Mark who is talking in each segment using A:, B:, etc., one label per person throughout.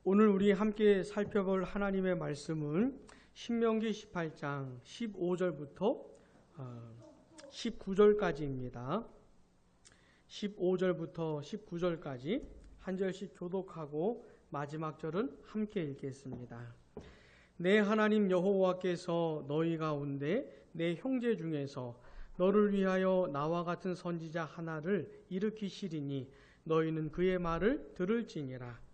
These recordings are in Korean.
A: 오늘 우리 함께 살펴볼 하나님의 말씀은 신명기 18장 15절부터 19절까지입니다. 15절부터 19절까지 한 절씩 교독하고 마지막 절은 함께 읽겠습니다. 내 하나님 여호와께서 너희 가운데 내 형제 중에서 너를 위하여 나와 같은 선지자 하나를 일으키시리니 너희는 그의 말을 들을지니라.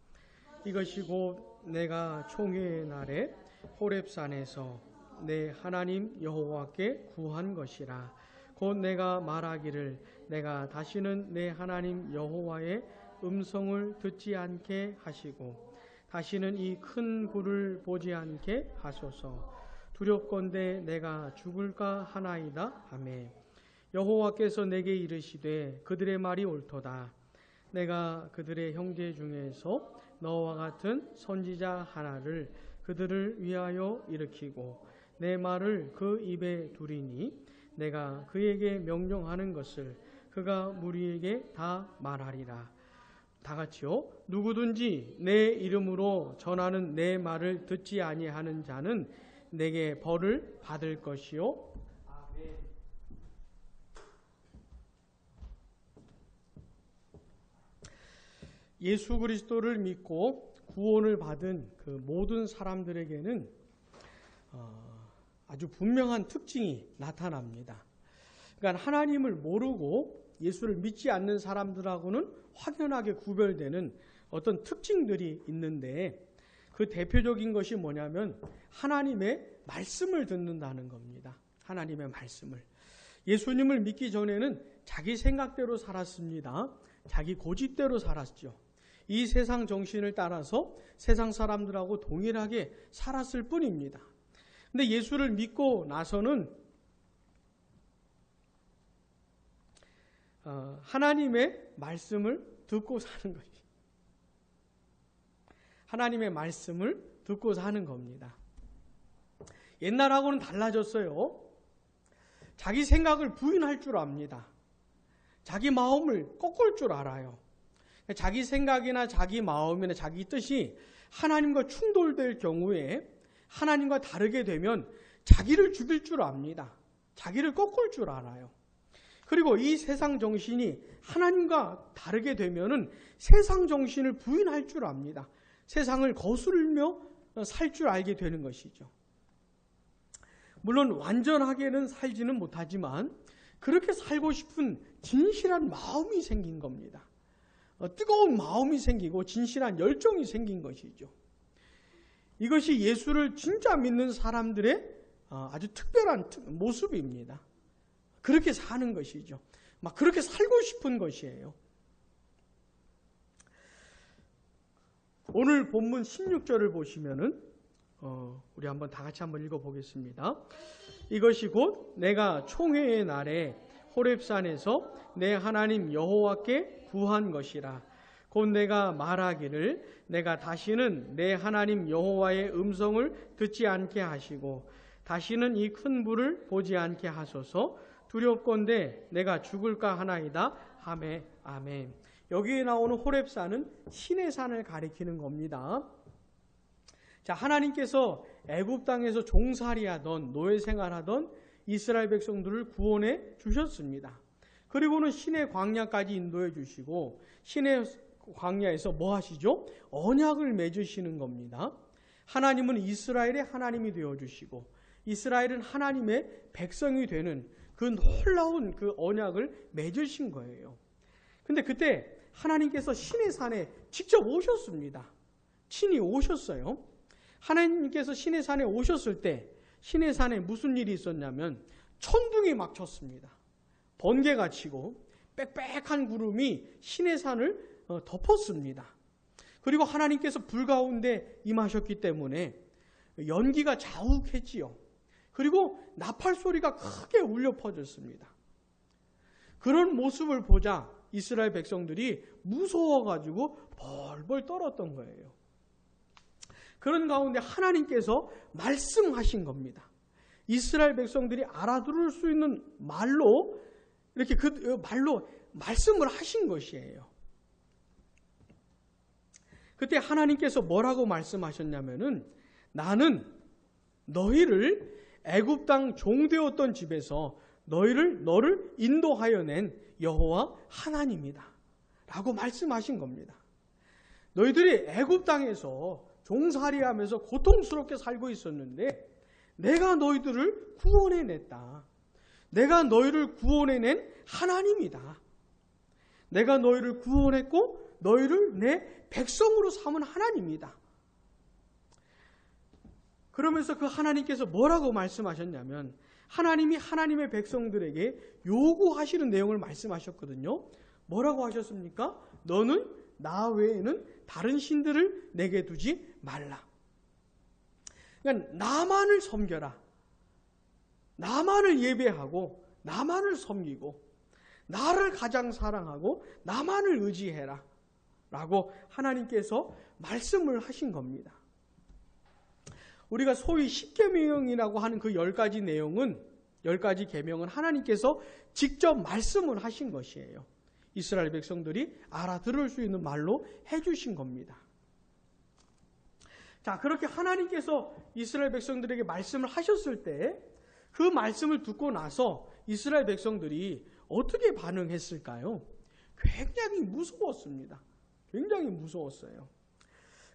A: 이것이 곧 내가 총회의 날에 호렙산에서 내 하나님 여호와께 구한 것이라. 곧 내가 말하기를 내가 다시는 내 하나님 여호와의 음성을 듣지 않게 하시고 다시는 이 큰 불을 보지 않게 하소서. 두렵건대 내가 죽을까 하나이다 하매 여호와께서 내게 이르시되 그들의 말이 옳도다. 내가 그들의 형제 중에서 너와 같은 선지자 하나를 그들을 위하여 일으키고 내 말을 그 입에 두리니 내가 그에게 명령하는 것을 그가 무리에게 다 말하리라. 다 같이요. 누구든지 내 이름으로 전하는 내 말을 듣지 아니하는 자는 내게 벌을 받을 것이요. 아멘. 예수 그리스도를 믿고 구원을 받은 그 모든 사람들에게는 아주 분명한 특징이 나타납니다. 그러니까 하나님을 모르고 예수를 믿지 않는 사람들하고는 확연하게 구별되는 어떤 특징들이 있는데 그 대표적인 것이 뭐냐면 하나님의 말씀을 듣는다는 겁니다. 하나님의 말씀을. 예수님을 믿기 전에는 자기 생각대로 살았습니다. 자기 고집대로 살았죠. 이 세상 정신을 따라서 세상 사람들하고 동일하게 살았을 뿐입니다. 근데 예수를 믿고 나서는 하나님의 말씀을 듣고 사는 것이 하나님의 말씀을 듣고 사는 겁니다. 옛날하고는 달라졌어요. 자기 생각을 부인할 줄 압니다. 자기 마음을 꺾을 줄 알아요. 자기 생각이나 자기 마음이나 자기 뜻이 하나님과 충돌될 경우에 하나님과 다르게 되면 자기를 죽일 줄 압니다. 자기를 꺾을 줄 알아요. 그리고 이 세상 정신이 하나님과 다르게 되면은 세상 정신을 부인할 줄 압니다. 세상을 거스르며 살 줄 알게 되는 것이죠. 물론 완전하게는 살지는 못하지만 그렇게 살고 싶은 진실한 마음이 생긴 겁니다. 뜨거운 마음이 생기고 진실한 열정이 생긴 것이죠. 이것이 예수를 진짜 믿는 사람들의 아주 특별한 모습입니다. 그렇게 사는 것이죠. 막 그렇게 살고 싶은 것이에요. 오늘 본문 16절을 보시면은 우리 한번 다 같이 한번 읽어보겠습니다. 이것이 곧 내가 총회의 날에 호렙산에서 내 하나님 여호와께 구한 것이라. 곧 내가 말하기를 내가 다시는 내 하나님 여호와의 음성을 듣지 않게 하시고 다시는 이 큰 불을 보지 않게 하소서. 두렵건대 내가 죽을까 하나이다 하매 아멘. 여기에 나오는 호렙산은 신의 산을 가리키는 겁니다. 자, 하나님께서 애굽 땅에서 종살이하던 노예 생활하던 이스라엘 백성들을 구원해 주셨습니다. 그리고는 신의 광야까지 인도해 주시고 신의 광야에서 뭐 하시죠? 언약을 맺으시는 겁니다. 하나님은 이스라엘의 하나님이 되어 주시고 이스라엘은 하나님의 백성이 되는 그 놀라운 그 언약을 맺으신 거예요. 근데 그때 하나님께서 신의 산에 직접 오셨습니다. 친히 오셨어요. 하나님께서 신의 산에 오셨을 때 신의 산에 무슨 일이 있었냐면 천둥이 막 쳤습니다. 번개가 치고 빽빽한 구름이 신의 산을 덮었습니다. 그리고 하나님께서 불 가운데 임하셨기 때문에 연기가 자욱했지요. 그리고 나팔 소리가 크게 울려 퍼졌습니다. 그런 모습을 보자 이스라엘 백성들이 무서워가지고 벌벌 떨었던 거예요. 그런 가운데 하나님께서 말씀하신 겁니다. 이스라엘 백성들이 알아들을 수 있는 말로 이렇게 그 말로 말씀을 하신 것이에요. 그때 하나님께서 뭐라고 말씀하셨냐면은 나는 너희를 애굽 땅 종되었던 집에서 너를 인도하여 낸 여호와 하나님이다 라고 말씀하신 겁니다. 너희들이 애굽 땅에서 종살이하면서 고통스럽게 살고 있었는데 내가 너희들을 구원해냈다. 내가 너희를 구원해낸 하나님이다. 내가 너희를 구원했고 너희를 내 백성으로 삼은 하나님이다. 그러면서 그 하나님께서 뭐라고 말씀하셨냐면 하나님이 하나님의 백성들에게 요구하시는 내용을 말씀하셨거든요. 뭐라고 하셨습니까? 너는 나 외에는 다른 신들을 내게 두지 말라. 그러니까 나만을 섬겨라. 나만을 예배하고 나만을 섬기고 나를 가장 사랑하고 나만을 의지해라 라고 하나님께서 말씀을 하신 겁니다. 우리가 소위 십계명이라고 하는 그 10가지 내용은 10가지 계명은 하나님께서 직접 말씀을 하신 것이에요. 이스라엘 백성들이 알아들을 수 있는 말로 해주신 겁니다. 자, 그렇게 하나님께서 이스라엘 백성들에게 말씀을 하셨을 때 그 말씀을 듣고 나서 이스라엘 백성들이 어떻게 반응했을까요? 굉장히 무서웠습니다. 굉장히 무서웠어요.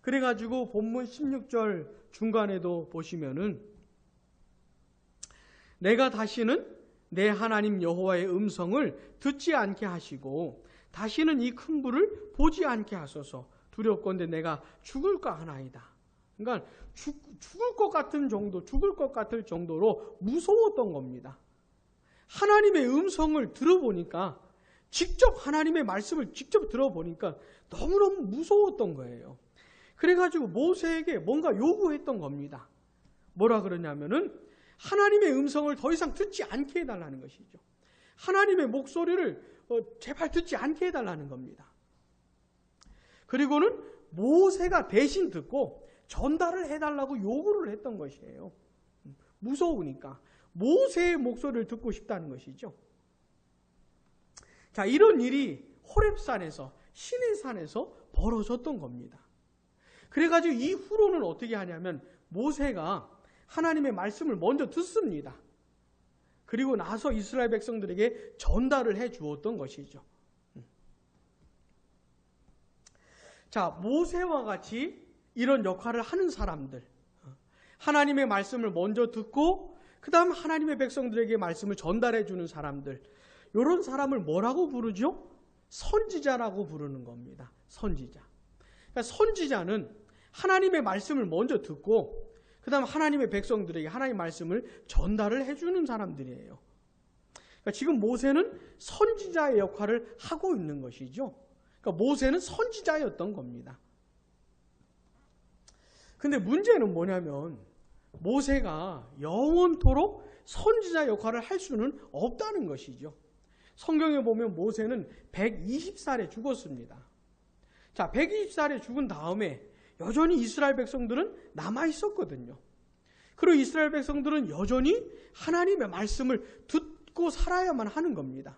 A: 그래가지고 본문 16절 중간에도 보시면은 내가 다시는 내 하나님 여호와의 음성을 듣지 않게 하시고 다시는 이 큰 불을 보지 않게 하소서. 두렵건대 내가 죽을까 하나이다. 그러니까 죽을 것 같은 정도, 죽을 것 같을 정도로 무서웠던 겁니다. 하나님의 음성을 들어보니까 직접 하나님의 말씀을 직접 들어보니까 너무너무 무서웠던 거예요. 그래가지고 모세에게 뭔가 요구했던 겁니다. 뭐라 그러냐면은 하나님의 음성을 더 이상 듣지 않게 해달라는 것이죠. 하나님의 목소리를 제발 듣지 않게 해달라는 겁니다. 그리고는 모세가 대신 듣고 전달을 해달라고 요구를 했던 것이에요. 무서우니까 모세의 목소리를 듣고 싶다는 것이죠. 자, 이런 일이 호렙산에서 시내산에서 벌어졌던 겁니다. 그래가지고 이후로는 어떻게 하냐면 모세가 하나님의 말씀을 먼저 듣습니다. 그리고 나서 이스라엘 백성들에게 전달을 해 주었던 것이죠. 자, 모세와 같이 이런 역할을 하는 사람들, 하나님의 말씀을 먼저 듣고 그 다음 하나님의 백성들에게 말씀을 전달해 주는 사람들, 이런 사람을 뭐라고 부르죠? 선지자라고 부르는 겁니다. 선지자. 그러니까 선지자는 하나님의 말씀을 먼저 듣고 그 다음 하나님의 백성들에게 하나님의 말씀을 전달을 해주는 사람들이에요. 그러니까 지금 모세는 선지자의 역할을 하고 있는 것이죠. 그러니까 모세는 선지자였던 겁니다. 근데 문제는 뭐냐면 모세가 영원토록 선지자 역할을 할 수는 없다는 것이죠. 성경에 보면 모세는 120살에 죽었습니다. 자, 120살에 죽은 다음에 여전히 이스라엘 백성들은 남아 있었거든요. 그리고 이스라엘 백성들은 여전히 하나님의 말씀을 듣고 살아야만 하는 겁니다.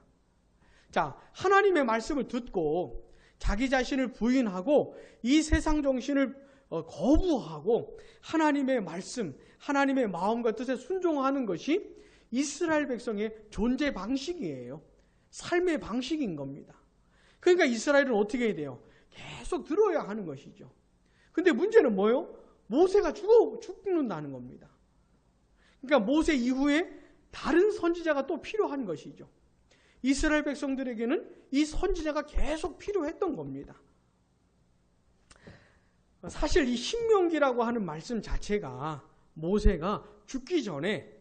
A: 자, 하나님의 말씀을 듣고 자기 자신을 부인하고 이 세상 정신을 거부하고 하나님의 말씀, 하나님의 마음과 뜻에 순종하는 것이 이스라엘 백성의 존재 방식이에요. 삶의 방식인 겁니다. 그러니까 이스라엘은 어떻게 해야 돼요? 계속 들어야 하는 것이죠. 근데 문제는 뭐예요? 모세가 죽는다는 겁니다. 그러니까 모세 이후에 다른 선지자가 또 필요한 것이죠. 이스라엘 백성들에게는 이 선지자가 계속 필요했던 겁니다. 사실 이 신명기라고 하는 말씀 자체가 모세가 죽기 전에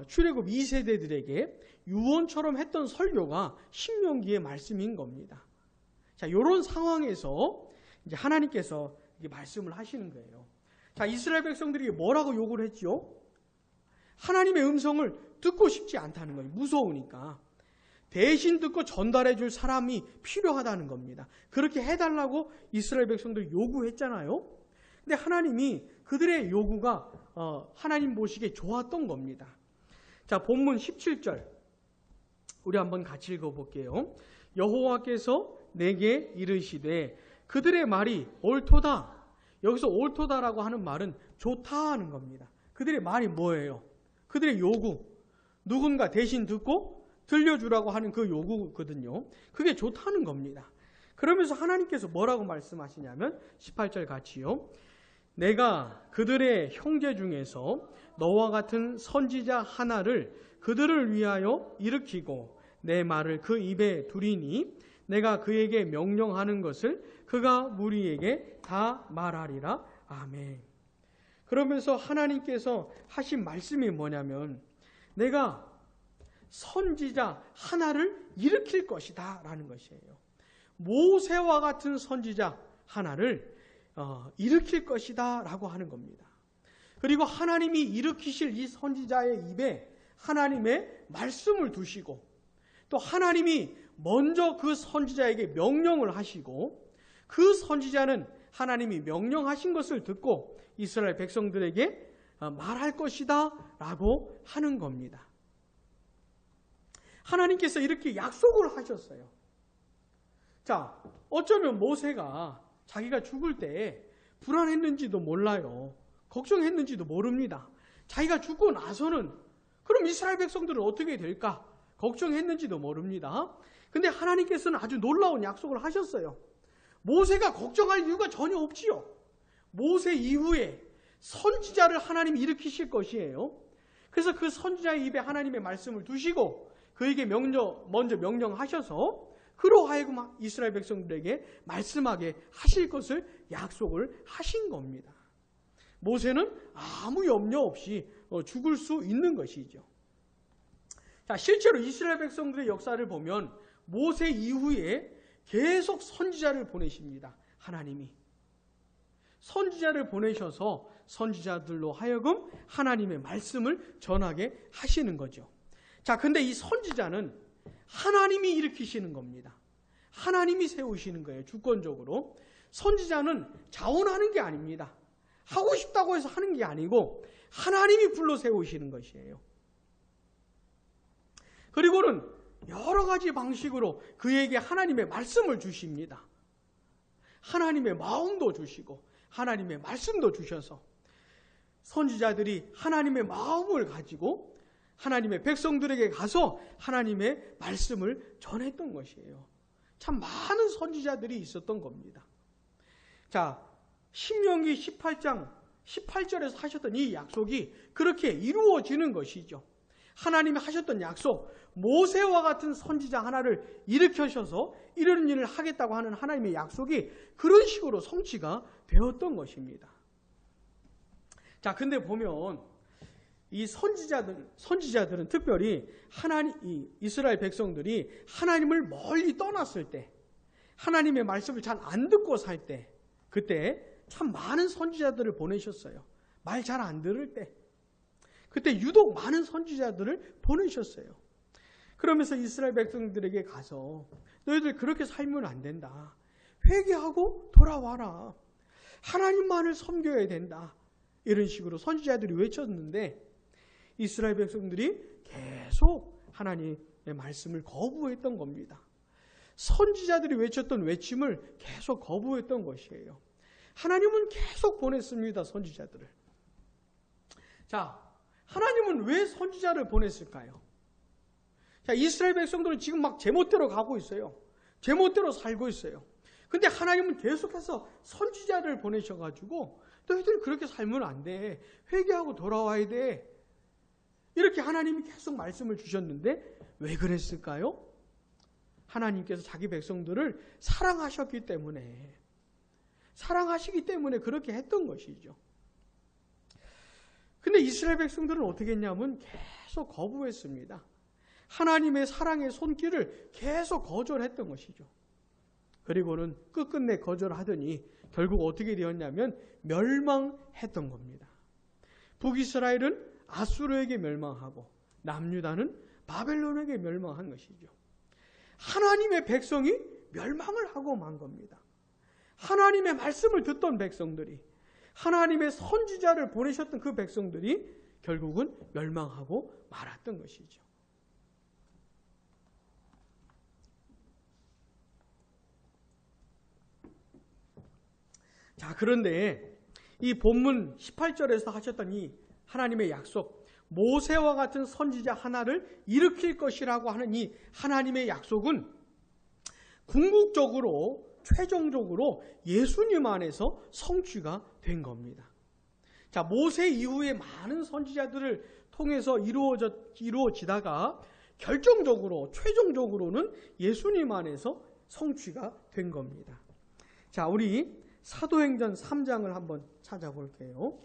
A: 출애굽 2세대들에게 유언처럼 했던 설교가 신명기의 말씀인 겁니다. 자, 이런 상황에서 이제 하나님께서 이게 말씀을 하시는 거예요. 자, 이스라엘 백성들이 뭐라고 요구를 했죠? 하나님의 음성을 듣고 싶지 않다는 거예요. 무서우니까. 대신 듣고 전달해 줄 사람이 필요하다는 겁니다. 그렇게 해달라고 이스라엘 백성들이 요구했잖아요. 근데 하나님이 그들의 요구가 하나님 보시기에 좋았던 겁니다. 자, 본문 17절 우리 한번 같이 읽어볼게요. 여호와께서 내게 이르시되 그들의 말이 옳도다. 여기서 옳도다라고 하는 말은 좋다 하는 겁니다. 그들의 말이 뭐예요? 그들의 요구. 누군가 대신 듣고 들려주라고 하는 그 요구거든요. 그게 좋다는 겁니다. 그러면서 하나님께서 뭐라고 말씀하시냐면 18절 같이요. 내가 그들의 형제 중에서 너와 같은 선지자 하나를 그들을 위하여 일으키고 내 말을 그 입에 두리니 내가 그에게 명령하는 것을 그가 무리에게 다 말하리라. 아멘. 그러면서 하나님께서 하신 말씀이 뭐냐면 내가 선지자 하나를 일으킬 것이다 라는 것이에요. 모세와 같은 선지자 하나를 일으킬 것이다 라고 하는 겁니다. 그리고 하나님이 일으키실 이 선지자의 입에 하나님의 말씀을 두시고 또 하나님이 먼저 그 선지자에게 명령을 하시고 그 선지자는 하나님이 명령하신 것을 듣고 이스라엘 백성들에게 말할 것이다 라고 하는 겁니다. 하나님께서 이렇게 약속을 하셨어요. 자, 어쩌면 모세가 자기가 죽을 때 불안했는지도 몰라요. 걱정했는지도 모릅니다. 자기가 죽고 나서는 그럼 이스라엘 백성들은 어떻게 될까? 걱정했는지도 모릅니다. 근데 하나님께서는 아주 놀라운 약속을 하셨어요. 모세가 걱정할 이유가 전혀 없지요. 모세 이후에 선지자를 하나님이 일으키실 것이에요. 그래서 그 선지자의 입에 하나님의 말씀을 두시고 그에게 먼저 명령하셔서 그로 하여금 이스라엘 백성들에게 말씀하게 하실 것을 약속을 하신 겁니다. 모세는 아무 염려 없이 죽을 수 있는 것이죠. 자, 실제로 이스라엘 백성들의 역사를 보면 모세 이후에 계속 선지자를 보내십니다. 하나님이. 선지자를 보내셔서 선지자들로 하여금 하나님의 말씀을 전하게 하시는 거죠. 자, 근데 이 선지자는 하나님이 일으키시는 겁니다. 하나님이 세우시는 거예요. 주권적으로. 선지자는 자원하는 게 아닙니다. 하고 싶다고 해서 하는 게 아니고 하나님이 불러 세우시는 것이에요. 그리고는 여러 가지 방식으로 그에게 하나님의 말씀을 주십니다. 하나님의 마음도 주시고 하나님의 말씀도 주셔서 선지자들이 하나님의 마음을 가지고 하나님의 백성들에게 가서 하나님의 말씀을 전했던 것이에요. 참 많은 선지자들이 있었던 겁니다. 자, 신명기 18장 18절에서 하셨던 이 약속이 그렇게 이루어지는 것이죠. 하나님이 하셨던 약속, 모세와 같은 선지자 하나를 일으켜셔서 이런 일을 하겠다고 하는 하나님의 약속이 그런 식으로 성취가 되었던 것입니다. 자, 근데 보면 이 선지자들은 특별히 이 이스라엘 백성들이 하나님을 멀리 떠났을 때, 하나님의 말씀을 잘 안 듣고 살 때, 그때 참 많은 선지자들을 보내셨어요. 말 잘 안 들을 때. 그때 유독 많은 선지자들을 보내셨어요. 그러면서 이스라엘 백성들에게 가서 너희들 그렇게 살면 안 된다. 회개하고 돌아와라. 하나님만을 섬겨야 된다. 이런 식으로 선지자들이 외쳤는데 이스라엘 백성들이 계속 하나님의 말씀을 거부했던 겁니다. 선지자들이 외쳤던 외침을 계속 거부했던 것이에요. 하나님은 계속 보냈습니다. 선지자들을. 자, 하나님은 왜 선지자를 보냈을까요? 자, 이스라엘 백성들은 지금 막 제멋대로 가고 있어요. 제멋대로 살고 있어요. 근데 하나님은 계속해서 선지자를 보내셔가지고 너희들 그렇게 살면 안 돼. 회개하고 돌아와야 돼. 이렇게 하나님이 계속 말씀을 주셨는데 왜 그랬을까요? 하나님께서 자기 백성들을 사랑하셨기 때문에, 사랑하시기 때문에 그렇게 했던 것이죠. 근데 이스라엘 백성들은 어떻게 했냐면 계속 거부했습니다. 하나님의 사랑의 손길을 계속 거절했던 것이죠. 그리고는 끝끝내 거절하더니 결국 어떻게 되었냐면 멸망했던 겁니다. 북이스라엘은 아수르에게 멸망하고 남유다는 바벨론에게 멸망한 것이죠. 하나님의 백성이 멸망을 하고 만 겁니다. 하나님의 말씀을 듣던 백성들이, 하나님의 선지자를 보내셨던 그 백성들이 결국은 멸망하고 말았던 것이죠. 자, 그런데 이 본문 18절에서 하셨던 이 하나님의 약속, 모세와 같은 선지자 하나를 일으킬 것이라고 하는 이 하나님의 약속은 궁극적으로 최종적으로 예수님 안에서 성취가 된 겁니다. 자, 모세 이후에 많은 선지자들을 통해서 이루어지다가 결정적으로 최종적으로는 예수님 안에서 성취가 된 겁니다. 자, 우리 사도행전 3장을 한번 찾아볼게요.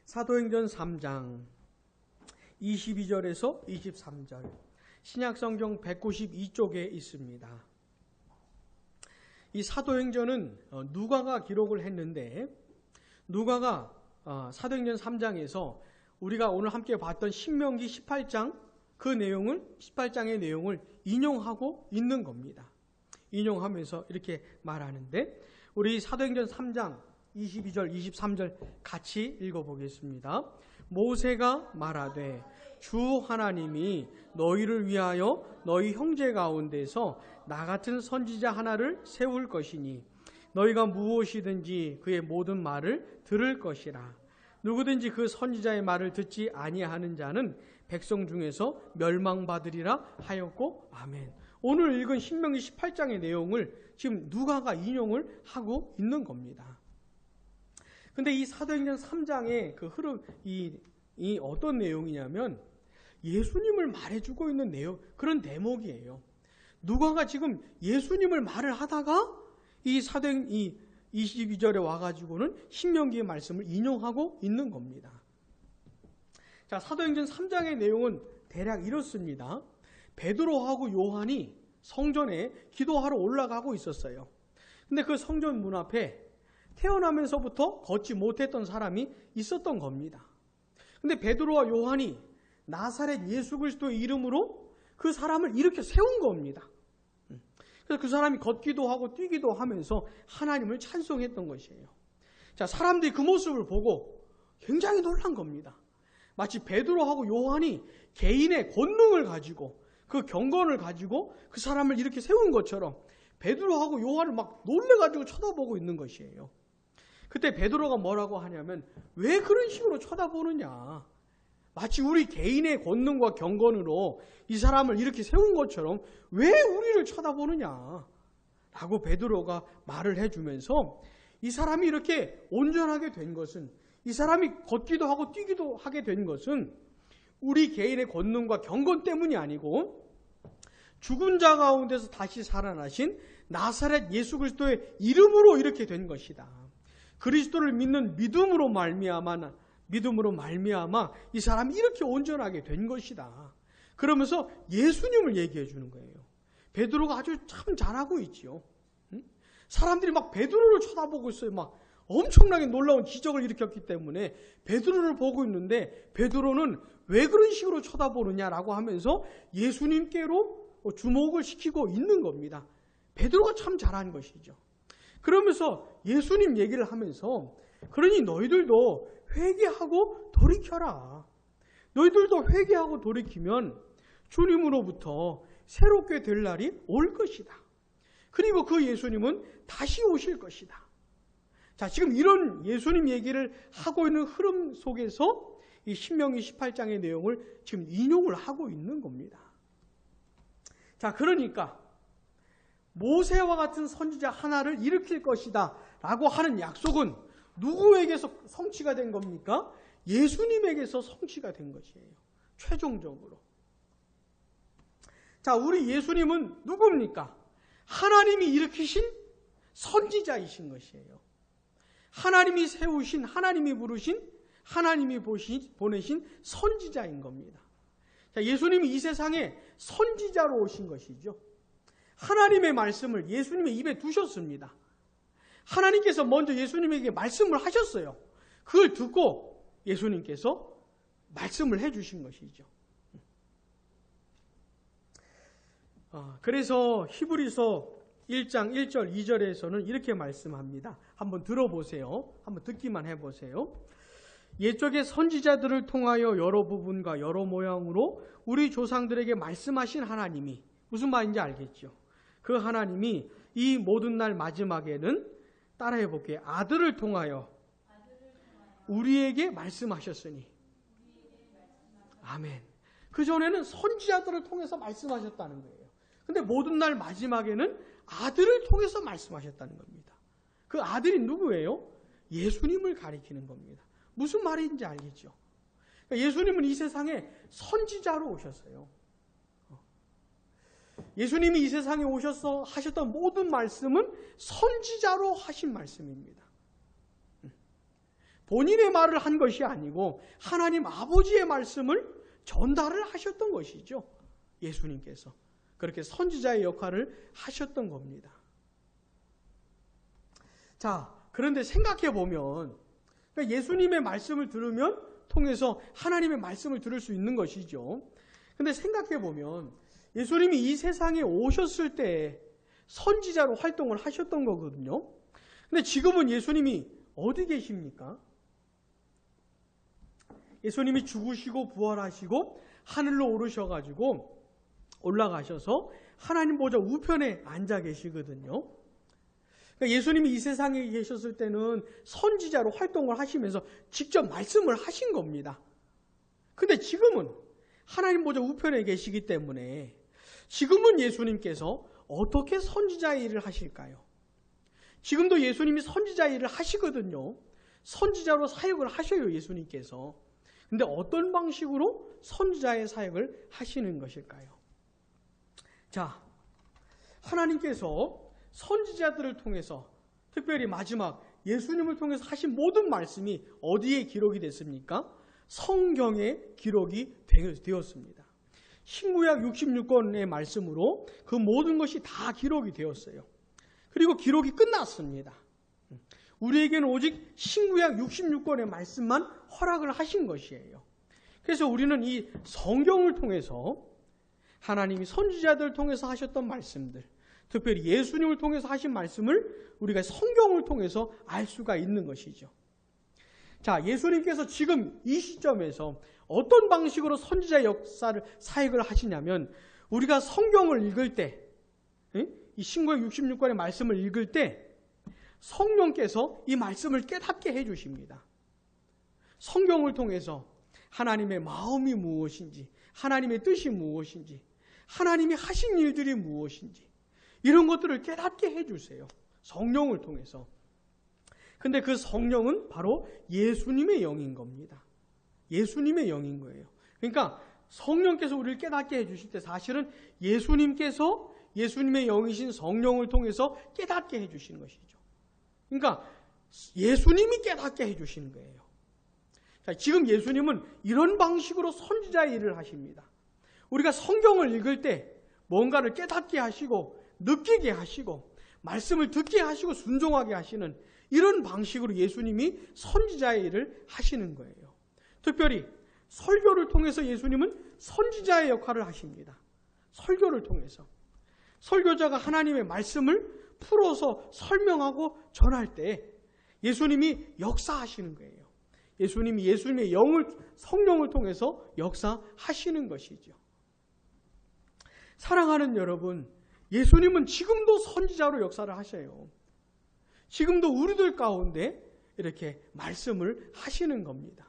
A: 사도행전 3장 22절에서 23절, 신약성경 192쪽에 있습니다. 이 사도행전은 누가가 기록을 했는데, 누가가 사도행전 3장에서 우리가 오늘 함께 봤던 신명기 18장 그 내용을, 18장의 내용을 인용하고 있는 겁니다. 인용하면서 이렇게 말하는데, 우리 사도행전 3장 22절, 23절 같이 읽어보겠습니다. 모세가 말하되 주 하나님이 너희를 위하여 너희 형제 가운데서 나 같은 선지자 하나를 세울 것이니 너희가 무엇이든지 그의 모든 말을 들을 것이라. 누구든지 그 선지자의 말을 듣지 아니하는 자는 백성 중에서 멸망받으리라 하였고, 아멘. 오늘 읽은 신명기 18장의 내용을 지금 누가가 인용을 하고 있는 겁니다. 근데 이 사도행전 3장의 그 흐름, 이 어떤 내용이냐면 예수님을 말해주고 있는 내용, 그런 대목이에요. 누가가 지금 예수님을 말을 하다가 이 22절에 와가지고는 신명기의 말씀을 인용하고 있는 겁니다. 자, 사도행전 3장의 내용은 대략 이렇습니다. 베드로하고 요한이 성전에 기도하러 올라가고 있었어요. 근데 그 성전 문 앞에 태어나면서부터 걷지 못했던 사람이 있었던 겁니다. 근데 베드로와 요한이 나사렛 예수 그리스도의 이름으로 그 사람을 이렇게 세운 겁니다. 그래서 그 사람이 걷기도 하고 뛰기도 하면서 하나님을 찬송했던 것이에요. 자, 사람들이 그 모습을 보고 굉장히 놀란 겁니다. 마치 베드로하고 요한이 개인의 권능을 가지고 그 경건을 가지고 그 사람을 이렇게 세운 것처럼 베드로하고 요한을 막 놀래가지고 쳐다보고 있는 것이에요. 그때 베드로가 뭐라고 하냐면, 왜 그런 식으로 쳐다보느냐, 마치 우리 개인의 권능과 경건으로 이 사람을 이렇게 세운 것처럼 왜 우리를 쳐다보느냐 라고 베드로가 말을 해주면서, 이 사람이 이렇게 온전하게 된 것은, 이 사람이 걷기도 하고 뛰기도 하게 된 것은 우리 개인의 권능과 경건 때문이 아니고 죽은 자 가운데서 다시 살아나신 나사렛 예수 그리스도의 이름으로 이렇게 된 것이다. 그리스도를 믿는 믿음으로 말미암아 이 사람이 이렇게 온전하게 된 것이다. 그러면서 예수님을 얘기해 주는 거예요. 베드로가 아주 참 잘하고 있지요. 사람들이 막 베드로를 쳐다보고 있어요. 막 엄청나게 놀라운 기적을 일으켰기 때문에 베드로를 보고 있는데, 베드로는 왜 그런 식으로 쳐다보느냐라고 하면서 예수님께로 주목을 시키고 있는 겁니다. 베드로가 참 잘한 것이죠. 그러면서 예수님 얘기를 하면서, 그러니 너희들도 회개하고 돌이켜라. 너희들도 회개하고 돌이키면 주님으로부터 새롭게 될 날이 올 것이다. 그리고 그 예수님은 다시 오실 것이다. 자, 지금 이런 예수님 얘기를 하고 있는 흐름 속에서 이 신명기 18장의 내용을 지금 인용을 하고 있는 겁니다. 자, 그러니까 모세와 같은 선지자 하나를 일으킬 것이다 라고 하는 약속은 누구에게서 성취가 된 겁니까? 예수님에게서 성취가 된 것이에요. 최종적으로. 자, 우리 예수님은 누굽니까? 하나님이 일으키신 선지자이신 것이에요. 하나님이 세우신, 하나님이 부르신, 하나님이 보내신 선지자인 겁니다. 자, 예수님이 이 세상에 선지자로 오신 것이죠. 하나님의 말씀을 예수님의 입에 두셨습니다. 하나님께서 먼저 예수님에게 말씀을 하셨어요. 그걸 듣고 예수님께서 말씀을 해주신 것이죠. 그래서 히브리서 1장 1절 2절에서는 이렇게 말씀합니다. 한번 들어보세요. 한번 듣기만 해보세요. 옛적의 선지자들을 통하여 여러 부분과 여러 모양으로 우리 조상들에게 말씀하신 하나님이 무슨 말인지 알겠죠? 그 하나님이 이 모든 날 마지막에는 따라해 볼게요. 아들을 통하여 우리에게 말씀하셨으니. 아멘. 그전에는 선지자들을 통해서 말씀하셨다는 거예요. 근데 모든 날 마지막에는 아들을 통해서 말씀하셨다는 겁니다. 그 아들이 누구예요? 예수님을 가리키는 겁니다. 무슨 말인지 알겠죠? 예수님은 이 세상에 선지자로 오셨어요. 예수님이 이 세상에 오셔서 하셨던 모든 말씀은 선지자로 하신 말씀입니다. 본인의 말을 한 것이 아니고 하나님 아버지의 말씀을 전달을 하셨던 것이죠. 예수님께서 그렇게 선지자의 역할을 하셨던 겁니다. 자, 그런데 생각해 보면 예수님의 말씀을 들으면 통해서 하나님의 말씀을 들을 수 있는 것이죠. 근데 생각해 보면 예수님이 이 세상에 오셨을 때 선지자로 활동을 하셨던 거거든요. 근데 지금은 예수님이 어디 계십니까? 예수님이 죽으시고 부활하시고 하늘로 오르셔가지고 올라가셔서 하나님 보좌 우편에 앉아 계시거든요. 그러니까 예수님이 이 세상에 계셨을 때는 선지자로 활동을 하시면서 직접 말씀을 하신 겁니다. 근데 지금은 하나님 보좌 우편에 계시기 때문에 지금은 예수님께서 어떻게 선지자의 일을 하실까요? 지금도 예수님이 선지자의 일을 하시거든요. 선지자로 사역을 하셔요, 예수님께서. 근데 어떤 방식으로 선지자의 사역을 하시는 것일까요? 자, 하나님께서 선지자들을 통해서 특별히 마지막 예수님을 통해서 하신 모든 말씀이 어디에 기록이 됐습니까? 성경에 기록이 되었습니다. 신구약 66권의 말씀으로 그 모든 것이 다 기록이 되었어요. 그리고 기록이 끝났습니다. 우리에게는 오직 신구약 66권의 말씀만 허락을 하신 것이에요. 그래서 우리는 이 성경을 통해서 하나님이 선지자들을 통해서 하셨던 말씀들, 특별히 예수님을 통해서 하신 말씀을 우리가 성경을 통해서 알 수가 있는 것이죠. 자, 예수님께서 지금 이 시점에서 어떤 방식으로 선지자 역사를 사역을 하시냐면 우리가 성경을 읽을 때, 이 신구약 66권의 말씀을 읽을 때 성령께서 이 말씀을 깨닫게 해주십니다. 성경을 통해서 하나님의 마음이 무엇인지, 하나님의 뜻이 무엇인지, 하나님이 하신 일들이 무엇인지 이런 것들을 깨닫게 해주세요. 성령을 통해서. 근데 그 성령은 바로 예수님의 영인 겁니다. 예수님의 영인 거예요. 그러니까 성령께서 우리를 깨닫게 해주실 때 사실은 예수님께서 예수님의 영이신 성령을 통해서 깨닫게 해주시는 것이죠. 그러니까 예수님이 깨닫게 해주시는 거예요. 자, 지금 예수님은 이런 방식으로 선지자의 일을 하십니다. 우리가 성경을 읽을 때 뭔가를 깨닫게 하시고 느끼게 하시고 말씀을 듣게 하시고 순종하게 하시는 이런 방식으로 예수님이 선지자의 일을 하시는 거예요. 특별히 설교를 통해서 예수님은 선지자의 역할을 하십니다. 설교를 통해서. 설교자가 하나님의 말씀을 풀어서 설명하고 전할 때 예수님이 역사하시는 거예요. 예수님이 예수님의 성령을 통해서 역사하시는 것이죠. 사랑하는 여러분, 예수님은 지금도 선지자로 역사를 하셔요. 지금도 우리들 가운데 이렇게 말씀을 하시는 겁니다.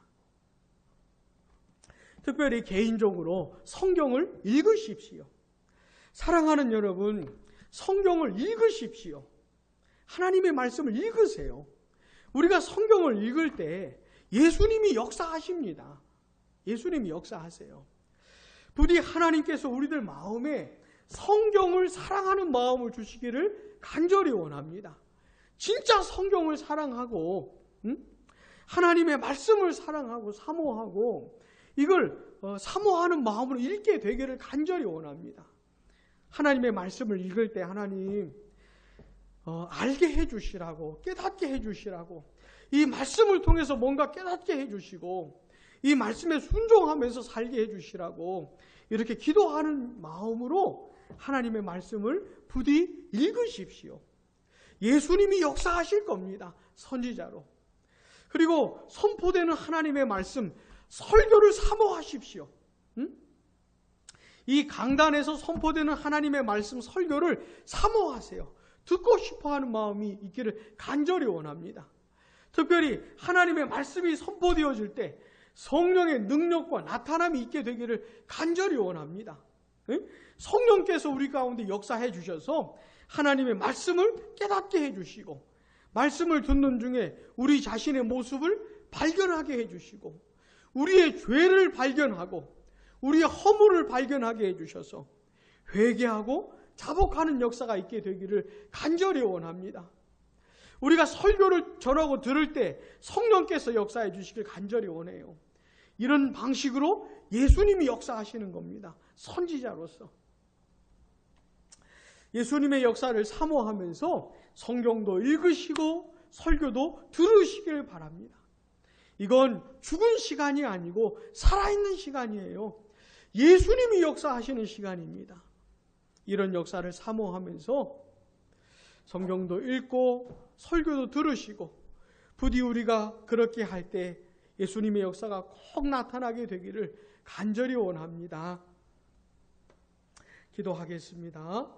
A: 특별히 개인적으로 성경을 읽으십시오. 사랑하는 여러분, 성경을 읽으십시오. 하나님의 말씀을 읽으세요. 우리가 성경을 읽을 때 예수님이 역사하십니다. 예수님이 역사하세요. 부디 하나님께서 우리들 마음에 성경을 사랑하는 마음을 주시기를 간절히 원합니다. 진짜 성경을 사랑하고 하나님의 말씀을 사랑하고 사모하고 이걸 사모하는 마음으로 읽게 되기를 간절히 원합니다. 하나님의 말씀을 읽을 때 하나님 알게 해주시라고, 깨닫게 해주시라고, 이 말씀을 통해서 뭔가 깨닫게 해주시고 이 말씀에 순종하면서 살게 해주시라고 이렇게 기도하는 마음으로 하나님의 말씀을 부디 읽으십시오. 예수님이 역사하실 겁니다. 선지자로. 그리고 선포되는 하나님의 말씀, 설교를 사모하십시오. 이 강단에서 선포되는 하나님의 말씀, 설교를 사모하세요. 듣고 싶어하는 마음이 있기를 간절히 원합니다. 특별히 하나님의 말씀이 선포되어질 때 성령의 능력과 나타남이 있게 되기를 간절히 원합니다. 성령께서 우리 가운데 역사해 주셔서 하나님의 말씀을 깨닫게 해주시고, 말씀을 듣는 중에 우리 자신의 모습을 발견하게 해주시고, 우리의 죄를 발견하고 우리의 허물을 발견하게 해주셔서 회개하고 자복하는 역사가 있게 되기를 간절히 원합니다. 우리가 설교를 전하고 들을 때 성령께서 역사해 주시길 간절히 원해요. 이런 방식으로 예수님이 역사하시는 겁니다. 선지자로서. 예수님의 역사를 사모하면서 성경도 읽으시고 설교도 들으시길 바랍니다. 이건 죽은 시간이 아니고 살아있는 시간이에요. 예수님이 역사하시는 시간입니다. 이런 역사를 사모하면서 성경도 읽고 설교도 들으시고, 부디 우리가 그렇게 할 때 예수님의 역사가 꼭 나타나게 되기를 간절히 원합니다. 기도하겠습니다.